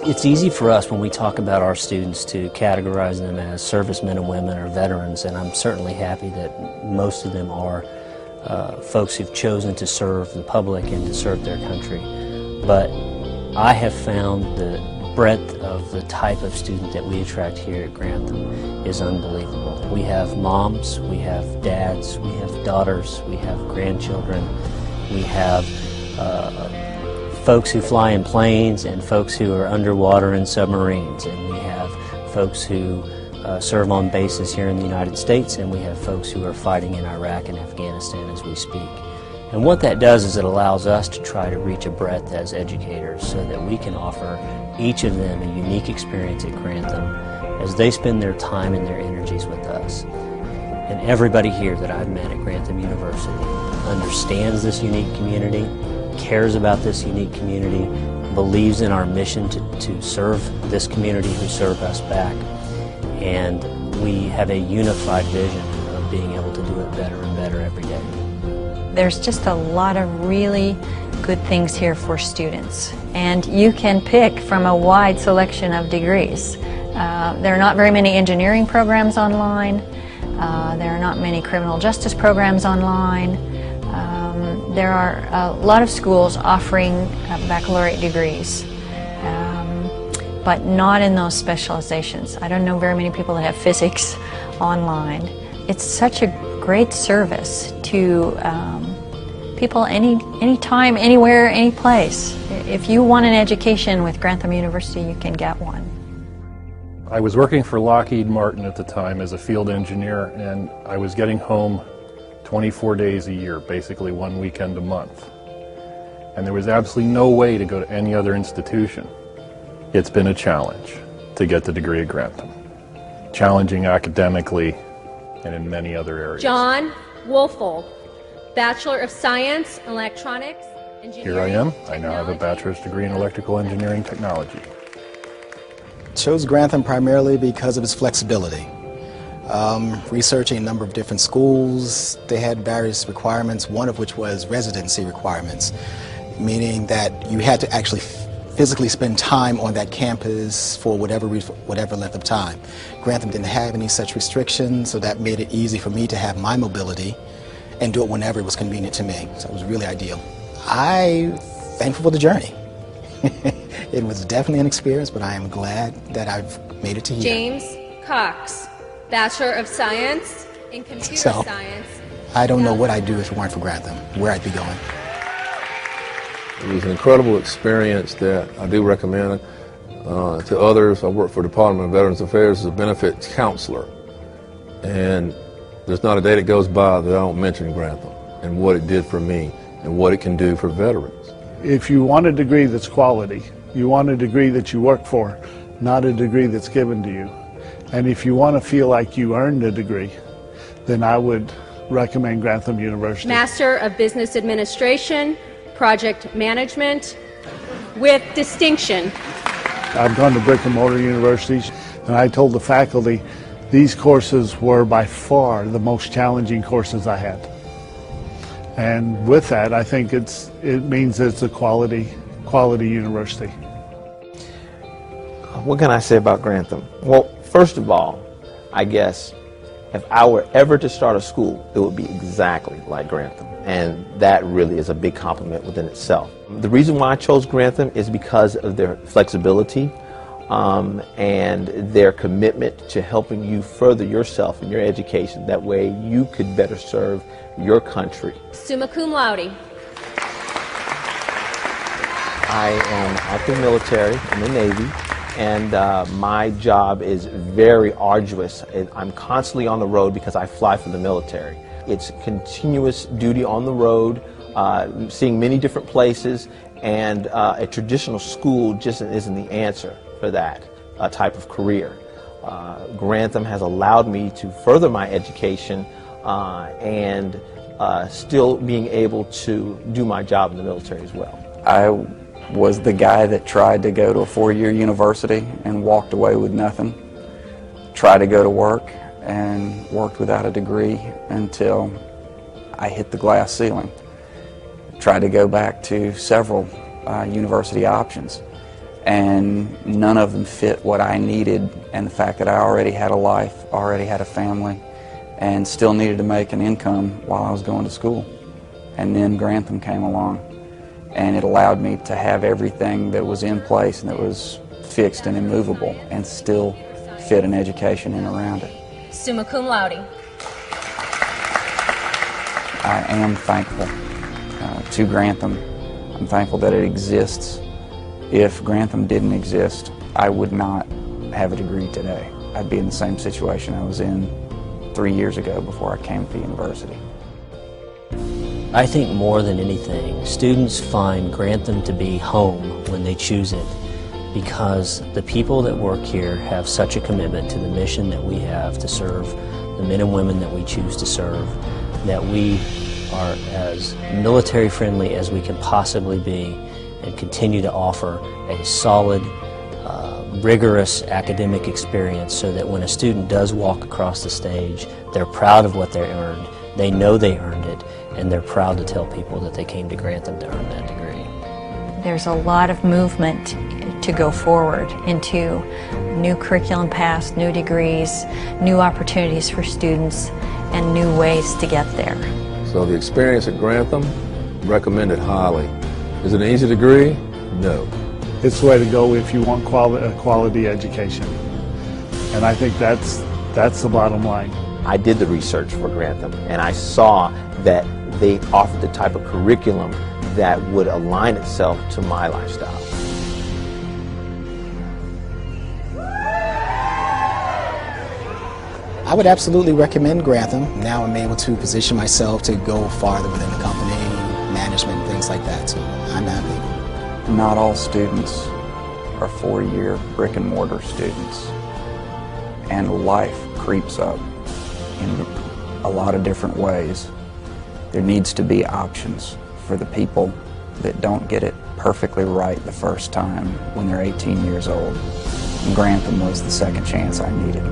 It's easy for us when we talk about our students to categorize them as servicemen and women or veterans, and I'm certainly happy that most of them are folks who've chosen to serve the public and to serve their country. But I have found the breadth of the type of student that we attract here at Grantham is unbelievable. We have moms, we have dads, we have daughters, we have grandchildren, we have folks who fly in planes and folks who are underwater in submarines, and we have folks who serve on bases here in the United States, and we have folks who are fighting in Iraq and Afghanistan as we speak. And what that does is it allows us to try to reach a breadth as educators so that we can offer each of them a unique experience at Grantham as they spend their time and their energies with us. And everybody here that I've met at Grantham University understands this unique community, cares about this unique community, believes in our mission to serve this community who serve us back, and we have a unified vision of being able to do it better and better every day. There's just a lot of really good things here for students, and you can pick from a wide selection of degrees. There are not very many engineering programs online. There are not many criminal justice programs online. There are a lot of schools offering baccalaureate degrees, but not in those specializations. I don't know very many people that have physics online. It's such a great service to people anytime, anywhere, any place. If you want an education with Grantham University, you can get one. I was working for Lockheed Martin at the time as a field engineer, and I was getting home 24 days a year, basically one weekend a month. And there was absolutely no way to go to any other institution. It's been a challenge to get the degree at Grantham. Challenging academically and in many other areas. John Woefl, Bachelor of Science in Electronics Engineering. Here I am. I now have a bachelor's degree in electrical engineering technology. Chose Grantham primarily because of its flexibility. Researching a number of different schools, they had various requirements, one of which was residency requirements, meaning that you had to actually physically spend time on that campus for whatever length of time. Grantham didn't have any such restrictions, so that made it easy for me to have my mobility and do it whenever it was convenient to me. So it was really ideal. I'm thankful for the journey. It was definitely an experience, but I am glad that I've made it to here. James Cox, Bachelor of Science in Computer Science. I don't know what I'd do if it weren't for Grantham, where I'd be going. It was an incredible experience that I do recommend to others. I work for the Department of Veterans Affairs as a benefits counselor, and there's not a day that goes by that I don't mention Grantham and what it did for me and what it can do for veterans. If you want a degree that's quality, you want a degree that you work for, not a degree that's given to you. And if you want to feel like you earned a degree, then I would recommend Grantham University. Master of Business Administration, Project Management, with distinction. I've gone to brick and mortar universities, and I told the faculty these courses were by far the most challenging courses I had. And with that, I think it means it's a quality university. What can I say about Grantham? Well, first of all, I guess if I were ever to start a school, it would be exactly like Grantham. And that really is a big compliment within itself. The reason why I chose Grantham is because of their flexibility and their commitment to helping you further yourself in your education. That way you could better serve your country. Summa cum laude. I am active military in the Navy, and my job is very arduous. I'm constantly on the road because I fly for the military. It's continuous duty on the road, seeing many different places, and a traditional school just isn't the answer for that type of career. Grantham has allowed me to further my education and still being able to do my job in the military as well. I was the guy that tried to go to a four-year university and walked away with nothing. Tried to go to work and worked without a degree until I hit the glass ceiling. Tried to go back to several university options and none of them fit what I needed, and the fact that I already had a life, already had a family, and still needed to make an income while I was going to school. And then Grantham came along, and it allowed me to have everything that was in place and that was fixed and immovable, and still fit an education in around it. Summa cum laude. I am thankful to Grantham. I'm thankful that it exists. If Grantham didn't exist, I would not have a degree today. I'd be in the same situation I was in 3 years ago before I came to university. I think more than anything, students find Grantham to be home when they choose it, because the people that work here have such a commitment to the mission that we have to serve the men and women that we choose to serve, that we are as military friendly as we can possibly be and continue to offer a solid, rigorous academic experience so that when a student does walk across the stage, they're proud of what they earned, they know they earned it, and they're proud to tell people that they came to Grantham to earn that degree. There's a lot of movement to go forward into new curriculum paths, new degrees, new opportunities for students, and new ways to get there. So the experience at Grantham, recommended highly. Is it an easy degree? No. It's the way to go if you want quality education. And I think that's the bottom line. I did the research for Grantham, and I saw that they offered the type of curriculum that would align itself to my lifestyle. I would absolutely recommend Grantham. Now I'm able to position myself to go farther within the company, management, and things like that, so I'm happy. Not all students are four-year brick and mortar students, and life creeps up in a lot of different ways. There needs to be options for the people that don't get it perfectly right the first time when they're 18 years old. And Grantham was the second chance I needed.